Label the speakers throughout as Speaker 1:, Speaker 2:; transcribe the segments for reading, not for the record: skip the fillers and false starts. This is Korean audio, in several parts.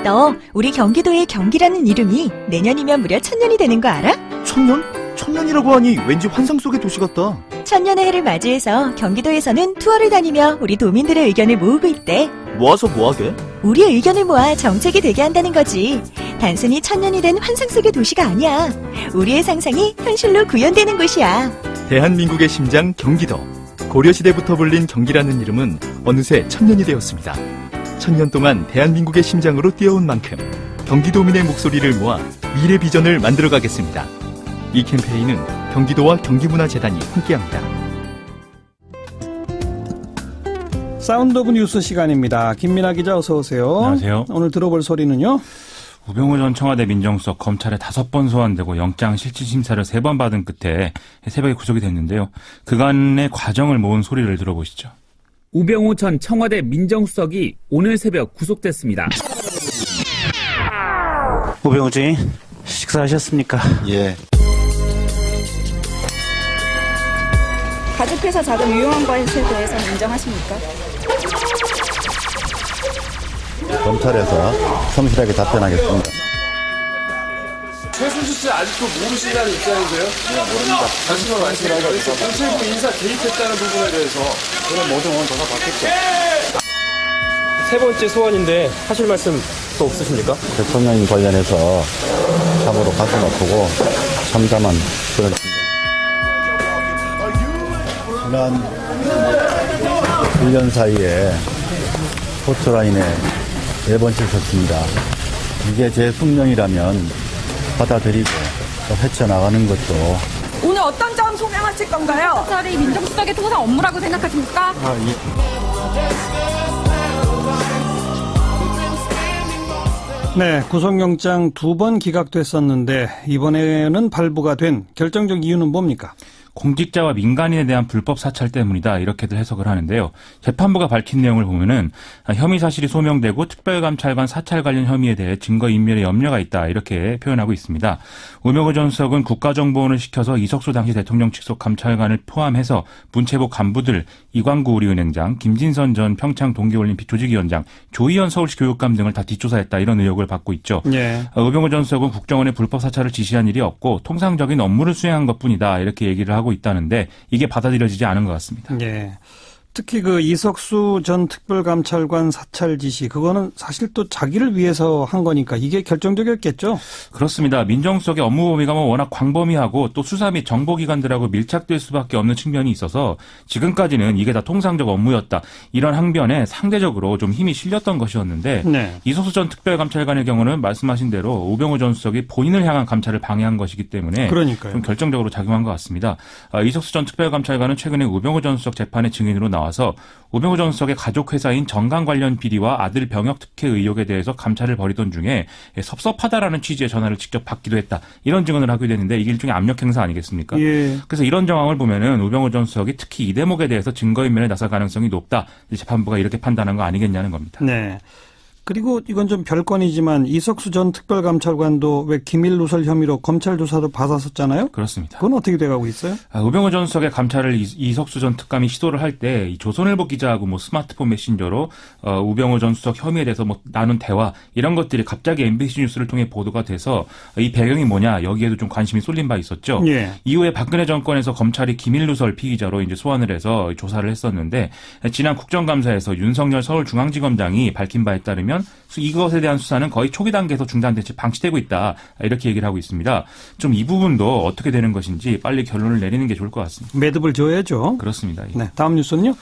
Speaker 1: 너 우리 경기도의 경기라는 이름이 내년이면 무려 1000년이 되는 거 알아?
Speaker 2: 1000년? 1000년이라고 하니 왠지 환상 속의 도시 같다.
Speaker 1: 1000년의 해를 맞이해서 경기도에서는 투어를 다니며 우리 도민들의 의견을 모으고 있대.
Speaker 2: 모아서 뭐하게?
Speaker 1: 우리의 의견을 모아 정책이 되게 한다는 거지. 단순히 1000년이 된 환상 속의 도시가 아니야. 우리의 상상이 현실로 구현되는 곳이야.
Speaker 2: 대한민국의 심장 경기도. 고려시대부터 불린 경기라는 이름은 어느새 1000년이 되었습니다. 1000년 동안 대한민국의 심장으로 뛰어온 만큼 경기도민의 목소리를 모아 미래 비전을 만들어가겠습니다. 이 캠페인은 경기도와 경기문화재단이 함께합니다.
Speaker 3: 사운드 오브 뉴스 시간입니다. 김민아 기자 어서 오세요.
Speaker 4: 안녕하세요.
Speaker 3: 오늘 들어볼 소리는요?
Speaker 4: 우병우 전 청와대 민정수석 검찰에 5번 소환되고 영장 실질심사를 3번 받은 끝에 새벽에 구속이 됐는데요. 그간의 과정을 모은 소리를 들어보시죠.
Speaker 5: 우병우 전 청와대 민정수석이 오늘 새벽 구속됐습니다.
Speaker 6: 우병우 주인 식사하셨습니까?
Speaker 7: 예.
Speaker 8: 가족회사 자금 유용한 것에 대해서는 인정하십니까?
Speaker 7: 검찰에서 성실하게 답변하겠습니다.
Speaker 9: 최순실 씨 아직도 모르신다는 입장이세요?
Speaker 7: 네, 모릅니다.
Speaker 9: 다시 한번 말씀해주세요. 정치부 인사 개입했다는 부분에 대해서
Speaker 7: 저는 모든 건 조사 받겠죠.
Speaker 9: 세 번째 소환인데 하실 말씀 또 없으십니까?
Speaker 7: 대통령 관련해서 참으로 가슴 아프고 참담한 그런 지난 1년 사이에 포토라인에 4번째 섰습니다. 이게 제 숙명이라면 받아들이고 또 헤쳐나가는 것도.
Speaker 8: 오늘 어떤 점 소명하실 건가요? 검찰이 민정수석의 통상 업무라고 생각하십니까?
Speaker 3: 네, 구속영장 2번 기각됐었는데 이번에는 발부가 된 결정적 이유는 뭡니까?
Speaker 4: 공직자와 민간인에 대한 불법 사찰 때문이다 이렇게들 해석을 하는데요. 재판부가 밝힌 내용을 보면은 혐의 사실이 소명되고 특별감찰관 사찰 관련 혐의에 대해 증거인멸에 염려가 있다 이렇게 표현하고 있습니다. 우병우 전 수석은 국가정보원을 시켜서 이석수 당시 대통령 직속 감찰관을 포함해서 문체부 간부들 이광구 우리은행장, 김진선 전 평창 동계올림픽 조직위원장, 조희연 서울시 교육감 등을 다 뒷조사했다 이런 의혹을 받고 있죠.
Speaker 3: 예.
Speaker 4: 우병우 전 수석은 국정원의 불법 사찰을 지시한 일이 없고 통상적인 업무를 수행한 것뿐이다 이렇게 얘기를 하고 있다는데 이게 받아들여지지 않은 것 같습니다.
Speaker 3: 예. 특히 그 이석수 전 특별감찰관 사찰 지시 그거는 사실 또 자기를 위해서 한 거니까 이게 결정적이었겠죠?
Speaker 4: 그렇습니다. 민정수석의 업무 범위가 워낙 광범위하고 또 수사 및 정보기관들하고 밀착될 수밖에 없는 측면이 있어서 지금까지는 이게 다 통상적 업무였다. 이런 항변에 상대적으로 좀 힘이 실렸던 것이었는데
Speaker 3: 네.
Speaker 4: 이석수 전 특별감찰관의 경우는 말씀하신 대로 우병우 전 수석이 본인을 향한 감찰을 방해한 것이기 때문에
Speaker 3: 그러니까요.
Speaker 4: 좀 결정적으로 작용한 것 같습니다. 이석수 전 특별감찰관은 최근에 우병우 전 수석 재판의 증인으로 나와서 우병우 전 수석의 가족회사인 정강 관련 비리와 아들 병역 특혜 의혹에 대해서 감찰을 벌이던 중에 섭섭하다라는 취지의 전화를 직접 받기도 했다. 이런 증언을 하게 되는데 이게 일종의 압력 행사 아니겠습니까?
Speaker 3: 예.
Speaker 4: 그래서 이런 정황을 보면은 우병우 전 수석이 특히 이 대목에 대해서 증거인멸에 나설 가능성이 높다. 재판부가 이렇게 판단한 거 아니겠냐는 겁니다.
Speaker 3: 네. 그리고 이건 좀 별건이지만 이석수 전 특별감찰관도 왜 기밀 누설 혐의로 검찰 조사도 받았었잖아요?
Speaker 4: 그렇습니다.
Speaker 3: 그건 어떻게 돼가고 있어요?
Speaker 4: 우병우 전 수석의 감찰을 이석수 전 특감이 시도를 할 때 이 조선일보 기자하고 스마트폰 메신저로 우병우 전 수석 혐의에 대해서 나눈 대화 이런 것들이 갑자기 MBC 뉴스를 통해 보도가 돼서 이 배경이 뭐냐 여기에도 좀 관심이 쏠린 바 있었죠.
Speaker 3: 예.
Speaker 4: 이후에 박근혜 정권에서 검찰이 기밀 누설 피의자로 이제 소환을 해서 조사를 했었는데 지난 국정감사에서 윤석열 서울중앙지검장이 밝힌 바에 따르면 이것에 대한 수사는 거의 초기 단계에서 중단된 채 방치되고 있다. 이렇게 얘기를 하고 있습니다. 좀 이 부분도 어떻게 되는 것인지 빨리 결론을 내리는 게 좋을 것 같습니다.
Speaker 3: 매듭을 줘야죠.
Speaker 4: 그렇습니다.
Speaker 3: 네, 다음 뉴스는요?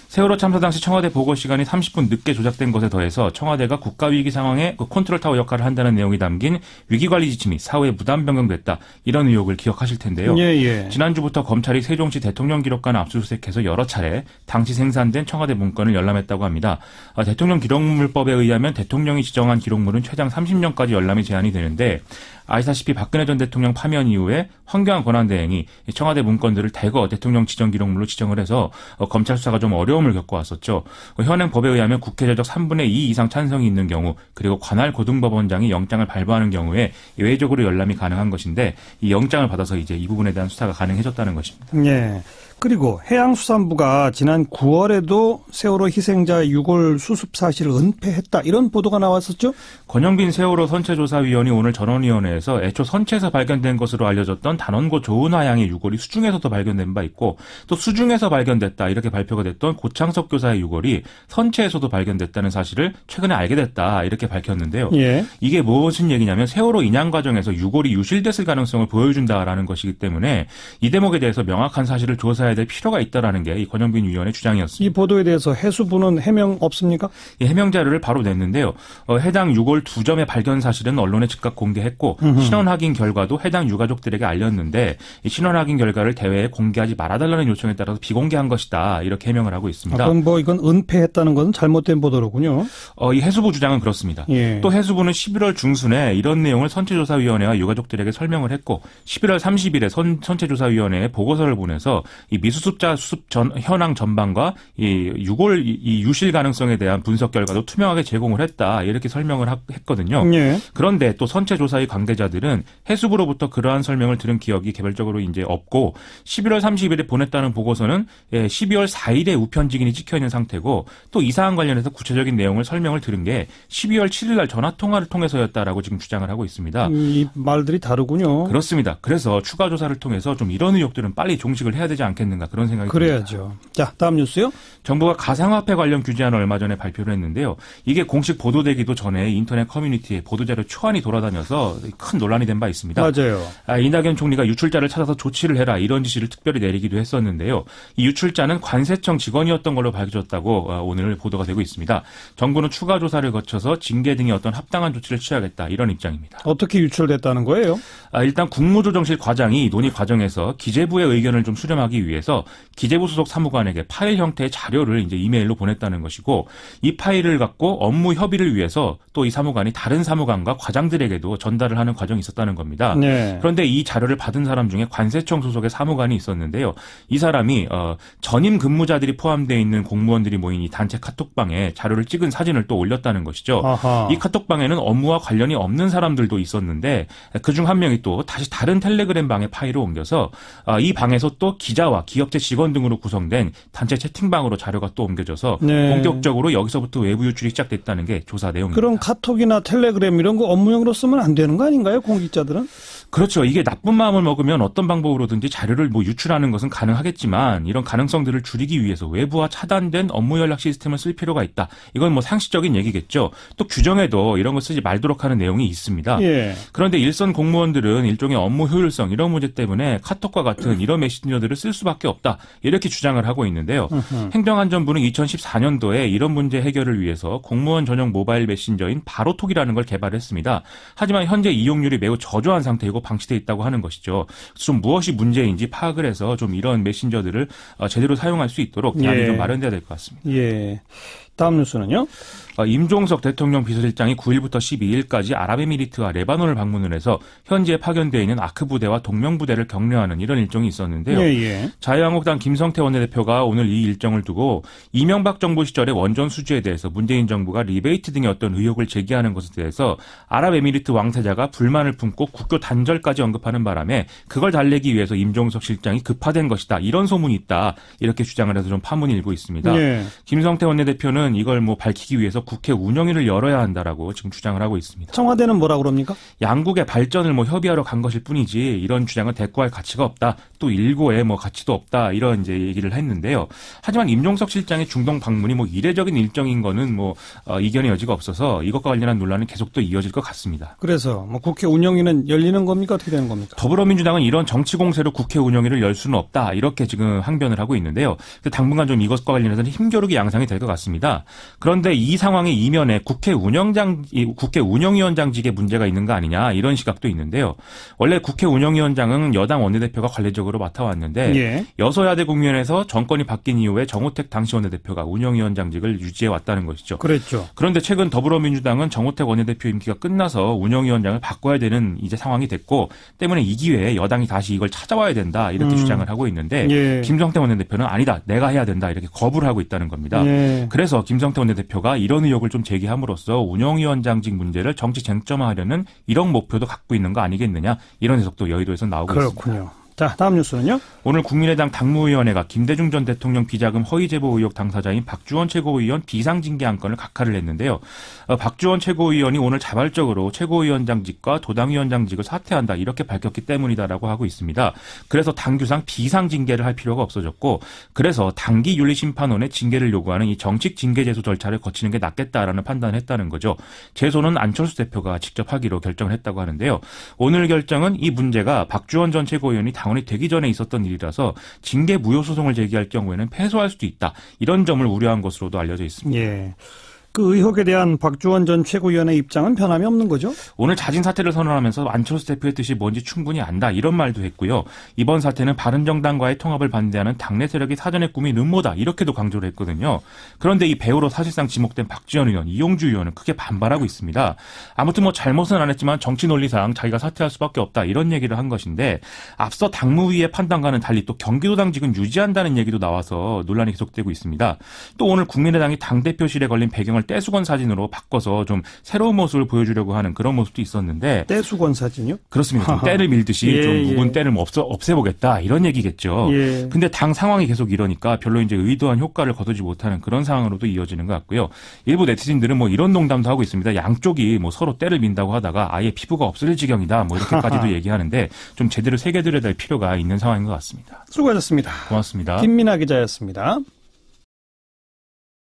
Speaker 4: 세월호 참사 당시 청와대 보고 시간이 30분 늦게 조작된 것에 더해서 청와대가 국가위기 상황에 컨트롤타워 역할을 한다는 내용이 담긴 위기관리 지침이 사후에 무단 변경됐다. 이런 의혹을 기억하실 텐데요.
Speaker 3: 예.
Speaker 4: 지난주부터 검찰이 세종시 대통령 기록관 압수수색해서 여러 차례 당시 생산된 청와대 문건을 열람했다고 합니다. 대통령 기록물법에 의하면 대통령이 지정한 기록물은 최장 30년까지 열람이 제한이 되는데 아시다시피 박근혜 전 대통령 파면 이후에 황교안 권한대행이 청와대 문건들을 대거 대통령 지정 기록물로 지정을 해서 검찰 수사가 좀 어려움을 겪어왔었죠. 현행 법에 의하면 국회 제적 3분의 2 이상 찬성이 있는 경우 그리고 관할 고등법원장이 영장을 발부하는 경우에 예외적으로 열람이 가능한 것인데 이 영장을 받아서 이제 이 부분에 대한 수사가 가능해졌다는 것입니다.
Speaker 3: 예. 그리고 해양수산부가 지난 9월에도 세월호 희생자 유골 수습 사실을 은폐했다. 이런 보도가 나왔었죠?
Speaker 4: 권영빈 세월호 선체조사위원이 오늘 전원위원회에서 애초 선체에서 발견된 것으로 알려졌던 단원고 조은하양의 유골이 수중에서도 발견된 바 있고 또 수중에서 발견됐다 이렇게 발표가 됐던 고창석 교사의 유골이 선체에서도 발견됐다는 사실을 최근에 알게 됐다 이렇게 밝혔는데요.
Speaker 3: 예.
Speaker 4: 이게 무슨 얘기냐면 세월호 인양 과정에서 유골이 유실됐을 가능성을 보여준다라는 것이기 때문에 이 대목에 대해서 명확한 사실을 조사해야 될 필요가 있다라는 게 이 권영빈 위원의 주장이었습니다.
Speaker 3: 이 보도에 대해서 해수부는 해명 없습니까?
Speaker 4: 이 해명 자료를 바로 냈는데요. 해당 유골 2점의 발견 사실은 언론에 즉각 공개했고 신원 확인 결과도 해당 유가족들에게 알렸는데 이 신원 확인 결과를 대회에 공개하지 말아달라는 요청에 따라서 비공개한 것이다 이렇게 해명을 하고 있습니다.
Speaker 3: 그럼 뭐 이건 은폐했다는 것은 잘못된 보도로군요.
Speaker 4: 이 해수부 주장은 그렇습니다.
Speaker 3: 예.
Speaker 4: 또 해수부는 11월 중순에 이런 내용을 선체조사위원회와 유가족들에게 설명을 했고 11월 30일에 선체조사위원회에 보고서를 보내서 이 미수습자 수습 현황 전반과 이 유골 이 유실 가능성에 대한 분석 결과도 투명하게 제공을 했다 이렇게 설명을 했거든요.
Speaker 3: 예.
Speaker 4: 그런데 또 선체조사위 관계자들은 해수부로부터 그러한 설명을 들은 기억이 개별적으로 이제 없고 11월 30일에 보냈다는 보고서는 12월 4일에 우편직인이 찍혀 있는 상태고 또 이 사안 관련해서 구체적인 내용을 설명을 들은 게 12월 7일 날 전화 통화를 통해서였다라고 지금 주장을 하고 있습니다.
Speaker 3: 이 말들이 다르군요.
Speaker 4: 그렇습니다. 그래서 추가 조사를 통해서 좀 이런 의혹들은 빨리 종식을 해야 되지 않겠는가 그런 생각이
Speaker 3: 그래야죠.
Speaker 4: 듭니다.
Speaker 3: 자, 다음 뉴스요.
Speaker 4: 정부가 가상화폐 관련 규제안을 얼마 전에 발표를 했는데요. 이게 공식 보도되기도 전에 인터넷 커뮤니티에 보도자료 초안이 돌아다녀서 큰 논란이 된 바 있습니다.
Speaker 3: 맞아요.
Speaker 4: 이낙연 총리가 유출자를 찾아서 조치를 해라 이런 지시를 특별히 내리기도 했었는데요. 이 유출자는 관세청 직원이었던 걸로 밝혀졌다고 오늘 보도가 되고 있습니다. 정부는 추가 조사를 거쳐서 징계 등의 어떤 합당한 조치를 취하겠다 이런 입장입니다.
Speaker 3: 어떻게 유출됐다는 거예요?
Speaker 4: 일단 국무조정실 과장이 논의 과정에서 기재부의 의견을 좀 수렴하기 위해서 기재부 소속 사무관에게 파일 형태의 자료를 이제 이메일로 보냈다는 것이고 이 파일을 갖고 업무 협의를 위해서 또 이 사무관이 다른 사무관과 과장들에게도 전달을 하는 과정이 있었다는 겁니다.
Speaker 3: 네.
Speaker 4: 그런데 이 자료를 받은 사람 중에 관세청 소속의 사무관이 있었는데요. 이 사람이 전임 근무자들이 포함되어 있는 공무원들이 모인 이 단체 카톡방에 자료를 찍은 사진을 또 올렸다는 것이죠.
Speaker 3: 아하.
Speaker 4: 이 카톡방에는 업무와 관련이 없는 사람들도 있었는데 그중 한 명이 또 다시 다른 텔레그램 방의 파일을 옮겨서 이 방에서 또 기자와 기업체 직원 등으로 구성된 단체 채팅방으로 자료가 또 옮겨져서
Speaker 3: 네.
Speaker 4: 본격적으로 여기서부터 외부 유출이 시작됐다는 게 조사 내용입니다.
Speaker 3: 그럼 카톡이나 텔레그램 이런 거 업무용으로 쓰면 안 되는 거 아닌가요? 공직자들은?
Speaker 4: 그렇죠. 이게 나쁜 마음을 먹으면 어떤 방법으로든지 자료를 유출하는 것은 가능하겠지만 이런 가능성들을 줄이기 위해서 외부와 차단된 업무 연락 시스템을 쓸 필요가 있다. 이건 상식적인 얘기겠죠. 또 규정에도 이런 거 쓰지 말도록 하는 내용이 있습니다.
Speaker 3: 예.
Speaker 4: 그런데 일선 공무원들은 일종의 업무 효율성 이런 문제 때문에 카톡과 같은 이런 메신저들을 쓸 수밖에 없다. 이렇게 주장을 하고 있는데요. 행정안전부는 2014년도에 이런 문제 해결을 위해서 공무원 전용 모바일 메신저인 바로톡이라는 걸 개발했습니다. 하지만 현재 이용률이 매우 저조한 상태이고 방치돼 있다고 하는 것이죠. 좀 무엇이 문제인지 파악을 해서 좀 이런 메신저들을 제대로 사용할 수 있도록 대안이 좀 마련돼야 될 것 같습니다.
Speaker 3: 예. 다음 뉴스는요?
Speaker 4: 임종석 대통령 비서실장이 9일부터 12일까지 아랍에미리트와 레바논을 방문을 해서 현지에 파견되어 있는 아크 부대와 동명 부대를 격려하는 이런 일정이 있었는데요.
Speaker 3: 예.
Speaker 4: 자유한국당 김성태 원내대표가 오늘 이 일정을 두고 이명박 정부 시절의 원전 수주에 대해서 문재인 정부가 리베이트 등의 어떤 의혹을 제기하는 것에 대해서 아랍에미리트 왕세자가 불만을 품고 국교 단절까지 언급하는 바람에 그걸 달래기 위해서 임종석 실장이 급파된 것이다. 이런 소문이 있다. 이렇게 주장을 해서 좀 파문이 일고 있습니다.
Speaker 3: 예.
Speaker 4: 김성태 원내대표는 이걸 밝히기 위해서 국회 운영위를 열어야 한다라고 지금 주장을 하고 있습니다.
Speaker 3: 청와대는 뭐라 그럽니까?
Speaker 4: 양국의 발전을 협의하러 간 것일 뿐이지 이런 주장은 대꾸할 가치가 없다. 또 일고에 가치도 없다. 이런 이제 얘기를 했는데요. 하지만 임종석 실장의 중동 방문이 이례적인 일정인 거는 이견의 여지가 없어서 이것과 관련한 논란은 계속 또 이어질 것 같습니다.
Speaker 3: 그래서 국회 운영위는 열리는 겁니까? 어떻게 되는 겁니까?
Speaker 4: 더불어민주당은 이런 정치 공세로 국회 운영위를 열 수는 없다. 이렇게 지금 항변을 하고 있는데요. 당분간 좀 이것과 관련해서는 힘겨루기 양상이 될 것 같습니다. 그런데 이 상황의 이면에 국회 운영위원장직에 문제가 있는 거 아니냐 이런 시각도 있는데요. 원래 국회 운영위원장은 여당 원내대표가 관례적으로 맡아왔는데
Speaker 3: 예.
Speaker 4: 여소야대 국면에서 정권이 바뀐 이후에 정호택 당시 원내대표가 운영위원장직을 유지해왔다는 것이죠.
Speaker 3: 그랬죠.
Speaker 4: 그런데 최근 더불어민주당은 정호택 원내대표 임기가 끝나서 운영위원장을 바꿔야 되는 이제 상황이 됐고 때문에 이 기회에 여당이 다시 이걸 찾아와야 된다 이렇게 주장을 하고 있는데
Speaker 3: 예.
Speaker 4: 김성태 원내대표는 아니다. 내가 해야 된다 이렇게 거부를 하고 있다는 겁니다.
Speaker 3: 예.
Speaker 4: 그래서 김성태 원내대표가 이런 의혹을 좀 제기함으로써 운영위원장직 문제를 정치 쟁점화하려는 이런 목표도 갖고 있는 거 아니겠느냐 이런 해석도 여의도에서 나오고 있습니다.
Speaker 3: 그렇군요. 자, 다음 뉴스는요?
Speaker 4: 오늘 국민의당 당무위원회가 김대중 전 대통령 비자금 허위 제보 의혹 당사자인 박주원 최고위원 비상징계 안건을 각하를 했는데요. 박주원 최고위원이 오늘 자발적으로 최고위원장직과 도당위원장직을 사퇴한다 이렇게 밝혔기 때문이다라고 하고 있습니다. 그래서 당규상 비상징계를 할 필요가 없어졌고 그래서 당기윤리심판원의 징계를 요구하는 이 정식 징계 제소 절차를 거치는 게 낫겠다라는 판단을 했다는 거죠. 제소는 안철수 대표가 직접 하기로 결정을 했다고 하는데요. 오늘 결정은 이 문제가 박주원 전 최고위원이 당원이 되기 전에 있었던 일이라서 징계 무효 소송을 제기할 경우에는 패소할 수도 있다. 이런 점을 우려한 것으로도 알려져 있습니다.
Speaker 3: 예. 그 의혹에 대한 박주원 전 최고위원의 입장은 변함이 없는 거죠?
Speaker 4: 오늘 자진 사퇴를 선언하면서 안철수 대표의 뜻이 뭔지 충분히 안다 이런 말도 했고요. 이번 사태는 바른정당과의 통합을 반대하는 당내 세력이 사전에 꾸민 음모다 이렇게도 강조를 했거든요. 그런데 이 배우로 사실상 지목된 박지원 의원, 이용주 의원은 크게 반발하고 있습니다. 아무튼 뭐 잘못은 안 했지만 정치 논리상 자기가 사퇴할 수밖에 없다 이런 얘기를 한 것인데 앞서 당무위의 판단과는 달리 또 경기도 당직은 유지한다는 얘기도 나와서 논란이 계속되고 있습니다. 또 오늘 국민의당이 당대표실에 걸린 배경을 떼수건 사진으로 바꿔서 좀 새로운 모습을 보여주려고 하는 그런 모습도 있었는데
Speaker 3: 떼수건 사진이요?
Speaker 4: 그렇습니다. 좀 때를 밀듯이
Speaker 3: 예,
Speaker 4: 좀 묵은
Speaker 3: 예.
Speaker 4: 때를 없애보겠다 이런 얘기겠죠.
Speaker 3: 예.
Speaker 4: 근데 당 상황이 계속 이러니까 별로 이제 의도한 효과를 거두지 못하는 그런 상황으로도 이어지는 것 같고요. 일부 네티즌들은 뭐 이런 농담도 하고 있습니다. 양쪽이 뭐 서로 때를 민다고 하다가 아예 피부가 없어질 지경이다 뭐 이렇게까지도 얘기하는데 좀 제대로 새겨들여야 될 필요가 있는 상황인 것 같습니다.
Speaker 3: 수고하셨습니다.
Speaker 4: 고맙습니다.
Speaker 3: 김민아 기자였습니다.